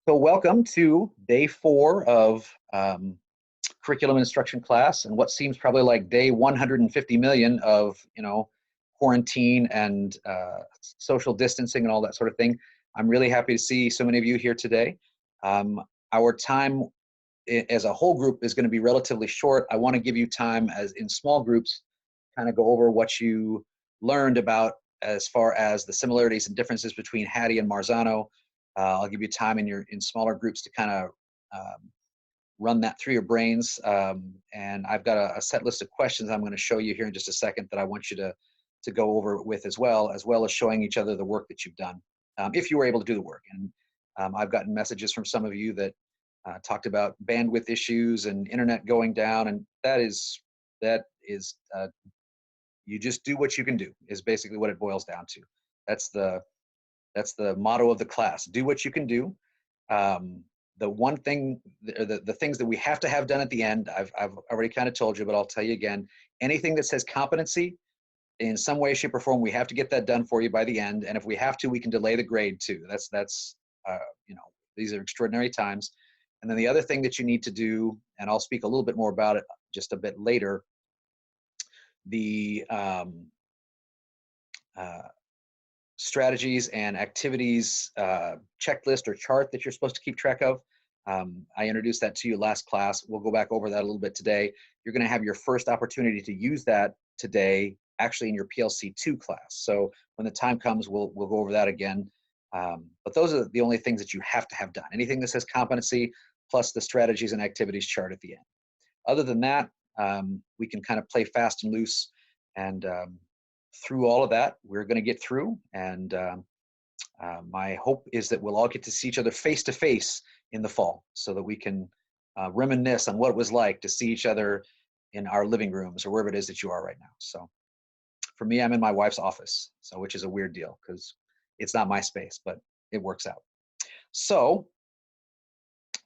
So welcome to day 4 of curriculum instruction class, and what seems probably like day 150 million of quarantine and social distancing and all that sort of thing. I'm really happy to see so many of you here today. Our time as a whole group is going to be relatively short. I want to give you time as in small groups, kind of go over what you learned about as far as the similarities and differences between Hattie and Marzano. I'll give you time in smaller groups to kind of run that through your brains. And I've got a set list of questions I'm going to show you here in just a second that I want you to go over with as well as showing each other the work that you've done, if you were able to do the work. And I've gotten messages from some of you that talked about bandwidth issues and internet going down, and that is you just do what you can do is basically what it boils down to. That's the motto of the class. Do what you can do. The one thing, the things that we have to have done at the end, I've already kind of told you, but I'll tell you again. Anything that says competency, in some way, shape, or form, we have to get that done for you by the end. And if we have to, we can delay the grade too. These are extraordinary times. And then the other thing that you need to do, and I'll speak a little bit more about it just a bit later, the strategies and activities checklist or chart that you're supposed to keep track of. I introduced that to you last class. We'll go back over that a little bit today. You're going to have your first opportunity to use that today, actually in your PLC2 class. So when the time comes, we'll go over that again. But those are the only things that you have to have done. Anything that says competency plus the strategies and activities chart at the end. Other than that, we can kind of play fast and loose, and through all of that, we're going to get through. And my hope is that we'll all get to see each other face to face in the fall, so that we can reminisce on what it was like to see each other in our living rooms or wherever it is that you are right now. So for me, I'm in my wife's office, so which is a weird deal because it's not my space, but it works out. So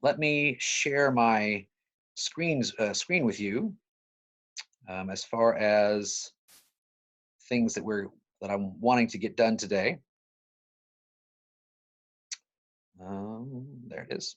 let me share my screen with you as far as things that I'm wanting to get done today. There it is.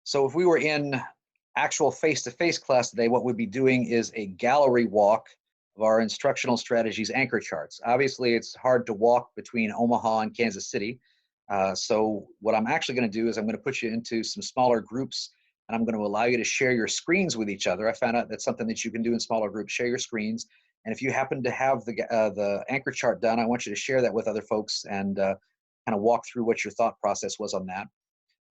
So if we were in actual face-to-face class today, what we'd be doing is a gallery walk of our instructional strategies anchor charts. Obviously, it's hard to walk between Omaha and Kansas City. So what I'm actually going to do is I'm going to put you into some smaller groups, and I'm going to allow you to share your screens with each other. I found out that's something that you can do in smaller groups, share your screens. And if you happen to have the anchor chart done, I want you to share that with other folks and kind of walk through what your thought process was on that.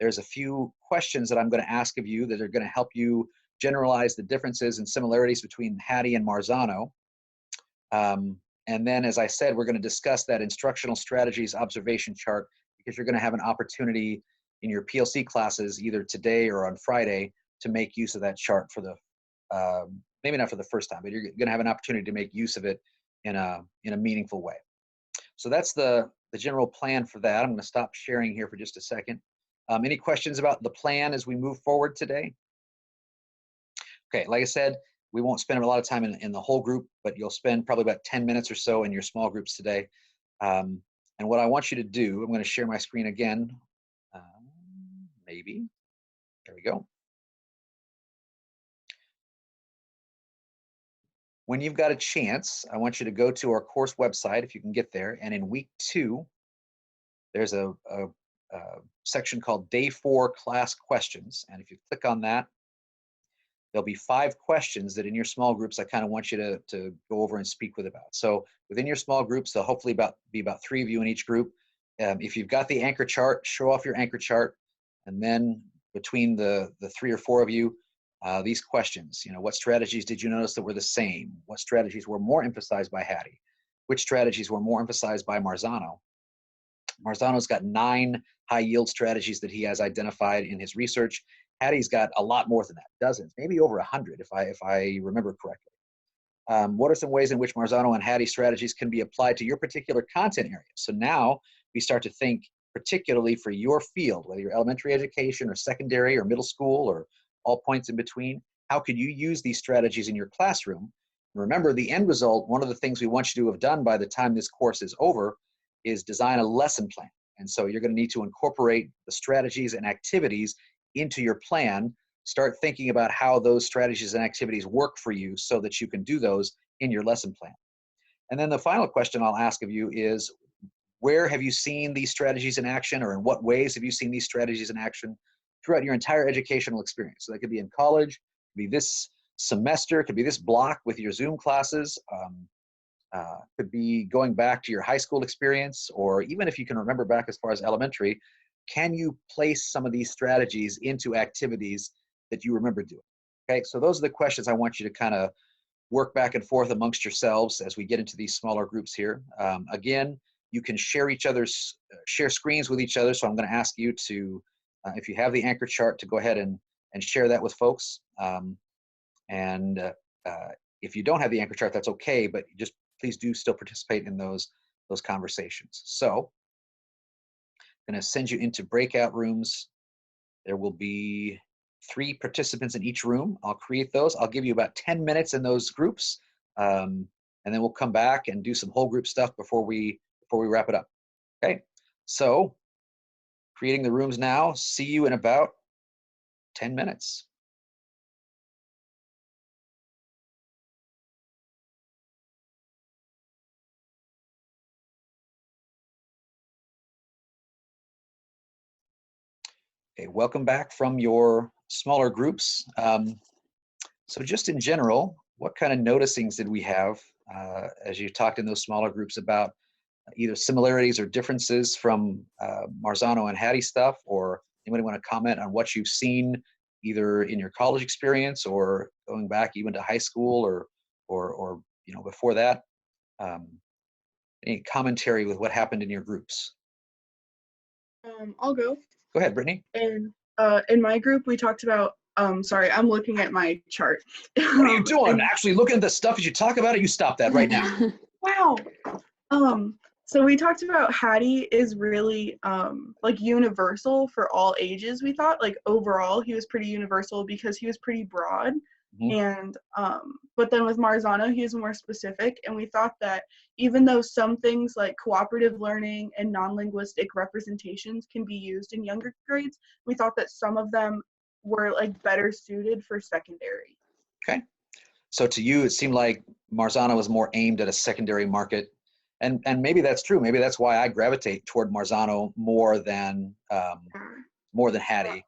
There's a few questions that I'm going to ask of you that are going to help you generalize the differences and similarities between Hattie and Marzano. And then, as I said, we're going to discuss that instructional strategies observation chart, because you're going to have an opportunity in your PLC classes either today or on Friday to make use of that chart for the, maybe not for the first time, but you're going to have an opportunity to make use of it in a meaningful way. So that's the general plan for that. I'm going to stop sharing here for just a second. Any questions about the plan as we move forward today? Okay, like I said, we won't spend a lot of time in the whole group, but you'll spend probably about 10 minutes or so in your small groups today. And what I want you to do, I'm going to share my screen again. Maybe. There we go. When you've got a chance, I want you to go to our course website, if you can get there. And in week 2, there's a section called Day 4 Class Questions. And if you click on that, there'll be 5 questions that in your small groups I kind of want you to go over and speak with about. So within your small groups, there'll hopefully be about 3 of you in each group. If you've got the anchor chart, show off your anchor chart. And then between the 3 or 4 of you, these questions, what strategies did you notice that were the same? What strategies were more emphasized by Hattie? Which strategies were more emphasized by Marzano? Marzano's got 9 high yield strategies that he has identified in his research. Hattie's got a lot more than that, dozens, maybe over 100 if I remember correctly. What are some ways in which Marzano and Hattie strategies can be applied to your particular content area? So now we start to think particularly for your field, whether you're elementary education or secondary or middle school or all points in between. How could you use these strategies in your classroom? Remember, the end result, one of the things we want you to have done by the time this course is over, is design a lesson plan. And so you're going to need to incorporate the strategies and activities into your plan. Start thinking about how those strategies and activities work for you so that you can do those in your lesson plan. And then the final question I'll ask of you is, where have you seen these strategies in action, or in what ways have you seen these strategies in action throughout your entire educational experience? So that could be in college, could be this semester, could be this block with your Zoom classes, could be going back to your high school experience, or even if you can remember back as far as elementary, can you place some of these strategies into activities that you remember doing? Okay, so those are the questions I want you to kind of work back and forth amongst yourselves as we get into these smaller groups here. Again, you can share share screens with each other. So I'm going to ask you to, if you have the anchor chart, to go ahead and share that with folks. If you don't have the anchor chart, that's okay, but just please do still participate in those conversations. So I'm going to send you into breakout rooms. There will be 3 participants in each room. I'll create those. I'll give you about 10 minutes in those groups. And then we'll come back and do some whole group stuff before we wrap it up. Okay, so creating the rooms now. See you in about 10 minutes. Okay, welcome back from your smaller groups. So just in general, what kind of noticings did we have as you talked in those smaller groups about either similarities or differences from Marzano and Hattie stuff? Or anybody want to comment on what you've seen either in your college experience or going back even to high school or before that? Any commentary with what happened in your groups? I'll go. Go ahead, Brittany. In my group, we talked about, sorry, I'm looking at my chart. What are you doing? Actually looking at the stuff as you talk about it? You stop that right now. Wow. So we talked about Hattie is really like universal for all ages. We thought, like, overall he was pretty universal because he was pretty broad. And but then with Marzano, he is more specific, and we thought that even though some things like cooperative learning and non-linguistic representations can be used in younger grades, we thought that some of them were like better suited for secondary. Okay, so to you it seemed like Marzano was more aimed at a secondary market, and maybe that's true. Maybe that's why I gravitate toward Marzano more than Hattie.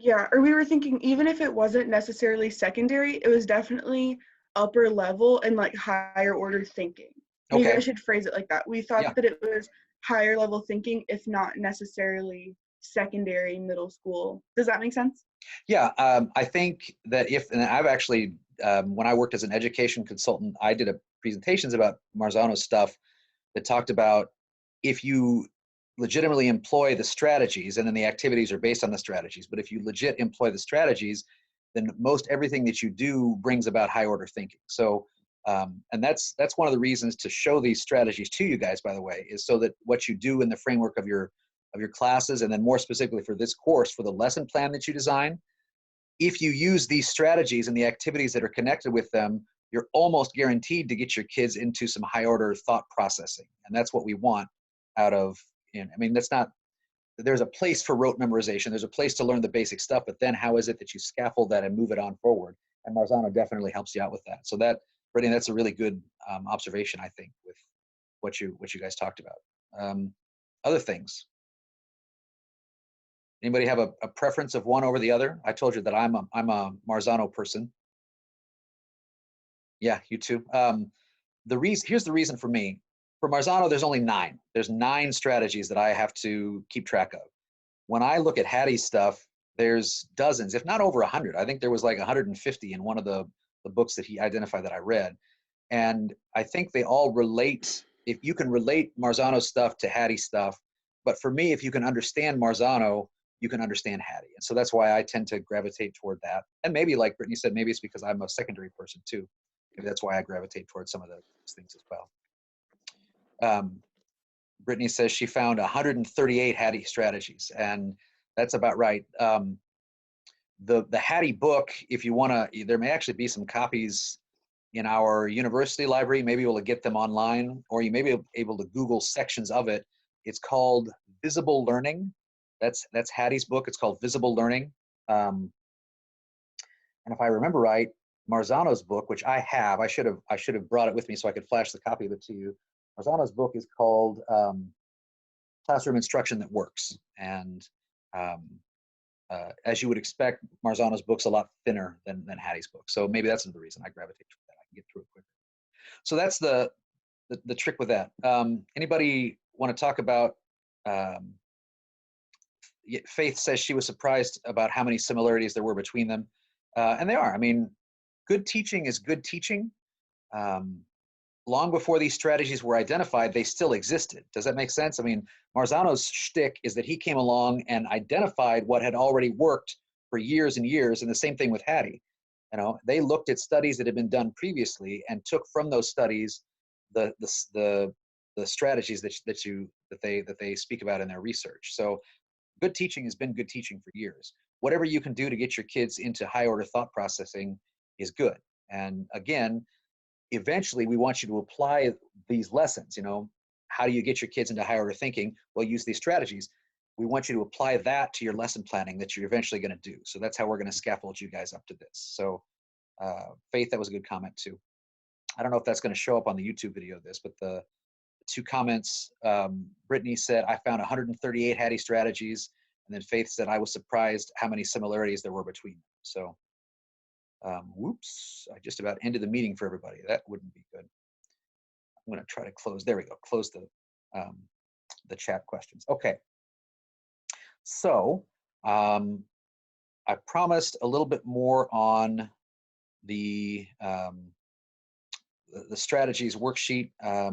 Yeah, or we were thinking even if it wasn't necessarily secondary, it was definitely upper level and like higher order thinking. Maybe I should phrase it like that. We thought that it was higher level thinking, if not necessarily secondary, middle school. Does that make sense? Yeah, I think that and I've actually, when I worked as an education consultant, I did presentations about Marzano's stuff that talked about if you legitimately employ the strategies, and then the activities are based on the strategies, but if you legit employ the strategies, then most everything that you do brings about high order thinking. So, and that's one of the reasons to show these strategies to you guys, by the way, is so that what you do in the framework of your classes, and then more specifically for this course, for the lesson plan that you design, if you use these strategies and the activities that are connected with them, you're almost guaranteed to get your kids into some high order thought processing. And that's what we want out of, I mean, there's a place for rote memorization. There's a place to learn the basic stuff, but then how is it that you scaffold that and move it on forward? And Marzano definitely helps you out with that. So Brittany, that's a really good observation, I think, with what you guys talked about. Other things. Anybody have a preference of one over the other? I told you that I'm a Marzano person. Yeah, you too. Here's the reason for me. For Marzano, there's only 9. There's 9 strategies that I have to keep track of. When I look at Hattie's stuff, there's dozens, if not over 100. I think there was like 150 in one of the books that he identified that I read. And I think they all relate. If you can relate Marzano's stuff to Hattie's stuff, but for me, if you can understand Marzano, you can understand Hattie. And so that's why I tend to gravitate toward that. And maybe, like Brittany said, maybe it's because I'm a secondary person too. Maybe that's why I gravitate towards some of those things as well. Brittany says she found 138 Hattie strategies, and that's about right. The Hattie book, if you want to, there may actually be some copies in our university library. Maybe able to get them online, or you may be able to Google sections of it. It's called Visible Learning. That's Hattie's book. It's called Visible Learning. And if I remember right, Marzano's book, which I have, I should have brought it with me so I could flash the copy of it to you. Marzano's book is called Classroom Instruction That Works. And as you would expect, Marzano's book's a lot thinner than Hattie's book. So maybe that's another reason I gravitate toward that. I can get through it quicker. So that's the trick with that. Anybody want to talk about, Faith says she was surprised about how many similarities there were between them. And they are. I mean, good teaching is good teaching. Long before these strategies were identified, they still existed. Does that make sense? I mean, Marzano's shtick is that he came along and identified what had already worked for years and years, and the same thing with Hattie. You know, they looked at studies that had been done previously and took from those studies the strategies that they speak about in their research. So good teaching has been good teaching for years. Whatever you can do to get your kids into high order thought processing is good. And again, eventually we want you to apply these lessons. You know, how do you get your kids into high order thinking? Well, use these strategies. We want you to apply that to your lesson planning that you're eventually going to do. So that's how we're going to scaffold you guys up to this. So Faith, that was a good comment too. I don't know if that's going to show up on the YouTube video of this, but the two comments, Brittany said, I found 138 Hattie strategies. And then Faith said, I was surprised how many similarities there were between them. So, whoops, I just about ended the meeting for everybody. That wouldn't be good. I'm going to try to close. There we go. Close the chat questions. Okay. So, I promised a little bit more on the strategies worksheet. Let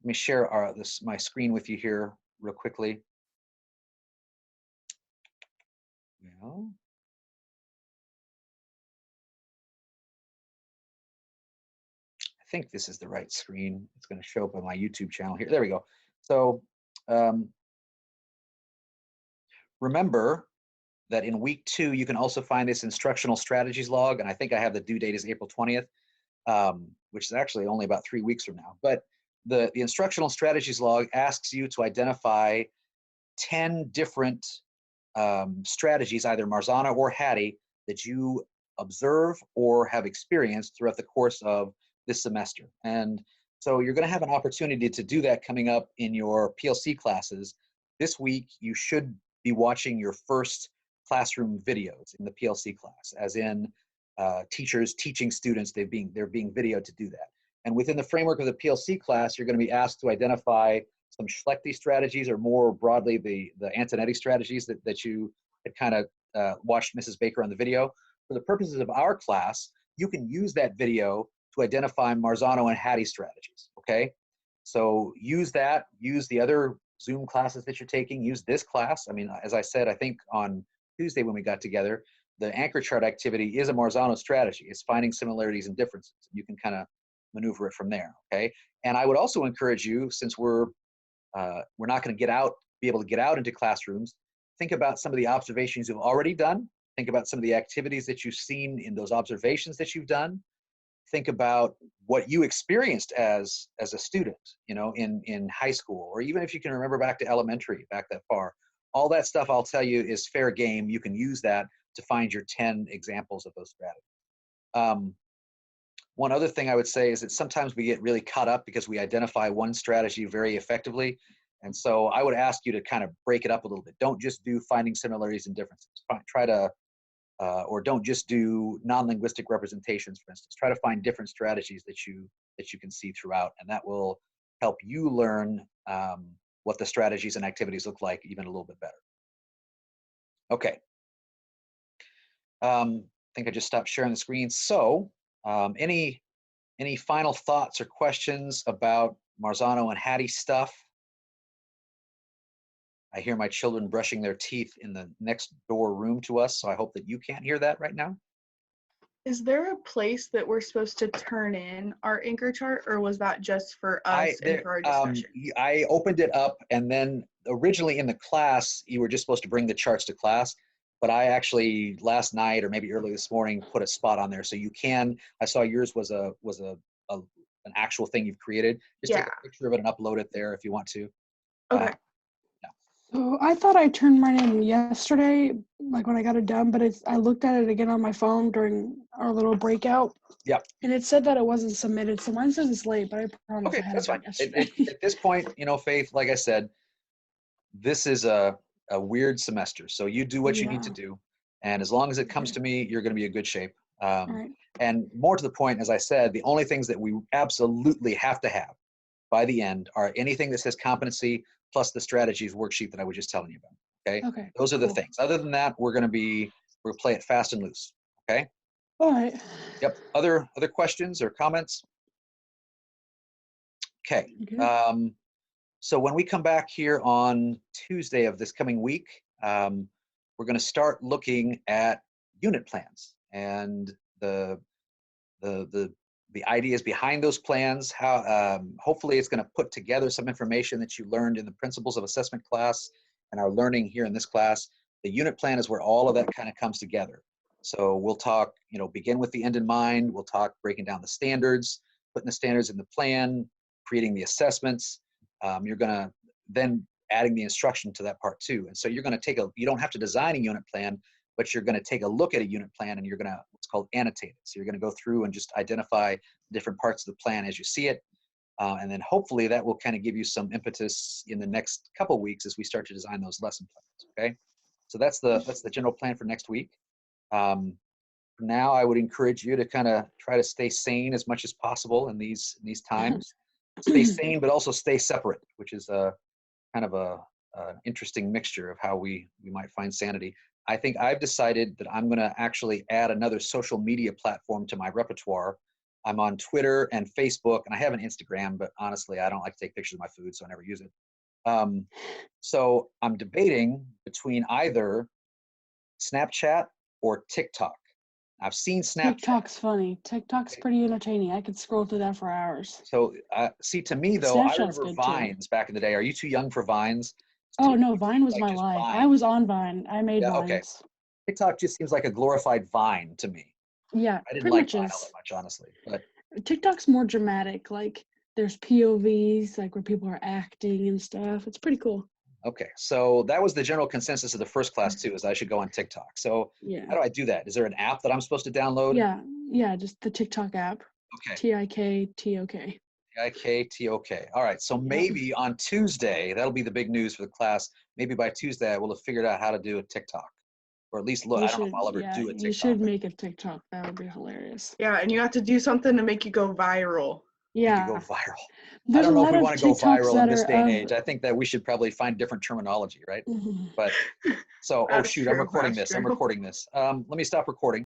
me share my screen with you here real quickly. Yeah. I think this is the right screen. It's going to show up on my YouTube channel here. There we go. So remember that in week 2, you can also find this instructional strategies log. And I think I have the due date is April 20th, which is actually only about 3 weeks from now. But the instructional strategies log asks you to identify 10 different strategies, either Marzano or Hattie, that you observe or have experienced throughout the course of this semester. And so you're going to have an opportunity to do that coming up in your PLC classes. This week, you should be watching your first classroom videos in the PLC class, as in teachers teaching students. They're being videoed to do that. And within the framework of the PLC class, you're going to be asked to identify some Schlechte strategies, or more broadly, the Antonetti strategies that you had kind of watched Mrs. Baker on the video. For the purposes of our class, you can use that video to identify Marzano and Hattie strategies, okay? So use that, use the other Zoom classes that you're taking, use this class. I mean, as I said, I think on Tuesday when we got together, the anchor chart activity is a Marzano strategy. It's finding similarities and differences. You can kind of maneuver it from there, okay? And I would also encourage you, since we're not going to be able to get out into classrooms, think about some of the observations you've already done. Think about some of the activities that you've seen in those observations that you've done. Think about what you experienced as a student, you know, in high school, or even if you can remember back to elementary, back that far. All that stuff, I'll tell you, is fair game. You can use that to find your 10 examples of those strategies. One other thing I would say is that sometimes we get really caught up because we identify one strategy very effectively. And so I would ask you to kind of break it up a little bit. Don't just do finding similarities and differences. Try to, or don't just do non-linguistic representations, for instance. Try to find different strategies that you can see throughout, and that will help you learn what the strategies and activities look like even a little bit better. Okay. I think I just stopped sharing the screen. So any final thoughts or questions about Marzano and Hattie stuff? I hear my children brushing their teeth in the next door room to us, so I hope that you can't hear that right now. Is there a place that we're supposed to turn in our anchor chart, or was that just for us and for our discussion? I opened it up, and then originally in the class, you were just supposed to bring the charts to class. but I actually last night or maybe early this morning put a spot on there, so you can. I saw yours was an actual thing you've created. Just take Yeah. a picture of it and upload it there if you want to. Okay. So I thought I turned mine in yesterday, like when I got it done, but I looked at it again on my phone during our little breakout. Yep. And it said that it wasn't submitted. So mine says it's late, but I promise Okay, I had that's it done fine. yesterday. At this point, Faith, like I said, this is a weird semester. So you do what you need to Yeah. do. And as long as it comes Okay. to me, you're going to be in good shape. All right. And more to the point, as I said, the only things that we absolutely have to have by the end are anything that says competency plus the strategies worksheet that I was just telling you about. Okay. Okay. Those are the Cool. things. Other than that, we're play it fast and loose. Okay. All right. Yep. Other questions or comments? Okay. Okay. So when we come back here on Tuesday of this coming week, we're going to start looking at unit plans and the ideas behind those plans. How hopefully it's going to put together some information that you learned in the principles of assessment class and are learning here in this class. The unit plan is where all of that kind of comes together. So we'll talk, begin with the end in mind. We'll talk breaking down the standards, putting the standards in the plan, creating the assessments. You're going to then adding the instruction to that part too. And so you're going to you don't have to design a unit plan, but you're going to take a look at a unit plan and you're going to, what's called annotate it. So you're going to go through and just identify different parts of the plan as you see it. And then hopefully that will kind of give you some impetus in the next couple of weeks as we start to design those lesson plans. Okay. So that's the general plan for next week. For now, I would encourage you to kind of try to stay sane as much as possible in these times. Stay sane, but also stay separate, which is a kind of a interesting mixture of how we might find sanity. I think I've decided that I'm going to actually add another social media platform to my repertoire. I'm on Twitter and Facebook, and I have an Instagram, but honestly, I don't like to take pictures of my food, so I never use it. So I'm debating between either Snapchat or TikTok. I've seen Snapchat. TikTok's funny. TikTok's pretty entertaining. I could scroll through that for hours. So see, to me though, I Snapchat's remember good Vines back in the day. Are you too young for Vines? Oh no, Vine was Like my just life. I Vine. was on Vine. I made Yeah, okay. Vines. TikTok just seems like a glorified Vine to me. Yeah, I didn't pretty like much Vine is. all that much, honestly. But TikTok's more dramatic. Like there's POVs, like where people are acting and stuff. It's pretty cool. okay, so that was the general consensus of the first class too, is I should go on TikTok. So Yeah. how do I do that? Is there an app that I'm supposed to download? Yeah, just the TikTok app. Okay. TikTok. TikTok. All right. So maybe on Tuesday, that'll be the big news for the class. Maybe by Tuesday, I will have figured out how to do a TikTok, or at least look. I don't know if I'll ever do a TikTok. You should make a TikTok. That would be hilarious. Yeah, and you have to do something to make you go viral. Yeah. Make it go viral. There's I don't know if we of want to go TikToks viral that in this are day and age. I think that we should probably find different terminology, right? But so, oh That's shoot, I'm true, recording that's this. I'm true. recording this. Let me stop recording.